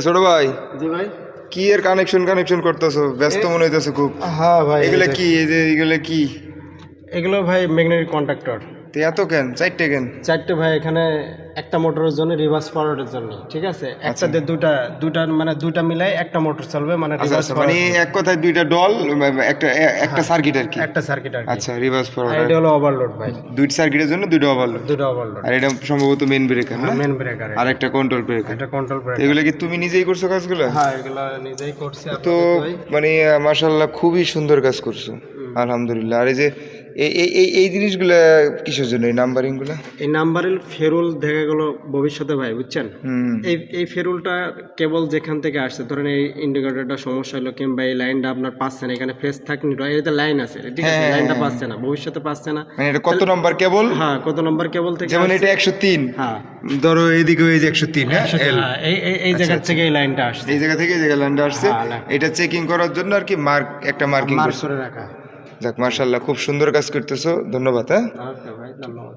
ছোট ভাই, জি ভাই। কি এর কানেকশন করতেছো? ব্যস্ত মনে হইতেছে খুব। হ্যাঁ ভাই, এগুলা কি? এই যে এগুলা কি? এগুলো ভাই ম্যাগনেটিক কন্ট্রাক্টর। তো এত কেন? চারটে কেন? চারটে ভাই, এখানে একটা মোটরের জন্য, রিভার্স ফরওয়ার্ডের জন্য, ঠিক আছে? একটা দিয়ে দুটা মানে দুটা মিলাই একটা মোটর চলবে, মানে আচ্ছা রিভার্স আচ্ছা, মানে এক কথায় দুইটা ডল, একটা সার্কিট আর কি। একটা সার্কিট আর কি। আচ্ছা, রিভার্স আর ফরওয়ার্ড। এটা হলো ওভারলোড ভাই, দুইটা সার্কিটের জন্য দুইটা ওভারলোড। দুটো ওভারলোড। আর এটা সম্ভবত মেইন ব্রেকার না? মেন ব্রেকার, আর একটা কন্ট্রোল ব্রেকার। এটা কন্ট্রোল ব্রেকার। এগুলো কি তুমি নিজেই করছো কাজগুলো? হ্যাঁ, এগুলো নিজেই করছি তো আপাততই। মানে মাশাআল্লাহ, খুবই সুন্দর কাজ করছো, আলহামদুলিল্লাহ। আর এই যে এই জিনিসগুলা কিসের জন্য, এই নাম্বারিং গুলা? এই নাম্বারের ফেরুল দেখা গেল ভবিষ্যতে ভাই, বুঝছেন? এই ফেরুলটা কেবল যেখান থেকে আসছে, ধরেন এই ইন্ডিকেটরটা সমস্যা হলো, কিংবা এই লাইনটা আপনার পাচ্ছে না, এখানে ফেস থাকনি, এতে লাইন আছে, ঠিক আছে, লাইনটা পাচ্ছে না, ভবিষ্যতে পাচ্ছে না, মানে এটা কত নম্বর কেবল? হ্যাঁ, কত নম্বর কেবল থেকে? যেমন এটা 103, হ্যাঁ, ধরো এইদিকে এই যে 103, হ্যাঁ, হ্যাঁ, এই জায়গা থেকে এই লাইনটা আসছে, এই জায়গা থেকে এই জায়গা লাইনটা আসছে। হ্যাঁ, এটা চেকিং করার জন্য আর কি একটা মার্কিং মার্ক করে রাখা। যাক, মাশাআল্লাহ, খুব সুন্দর কাজ করতেছো, ধন্যবাদ। হ্যাঁ, ওকে ভাই, ধন্যবাদ।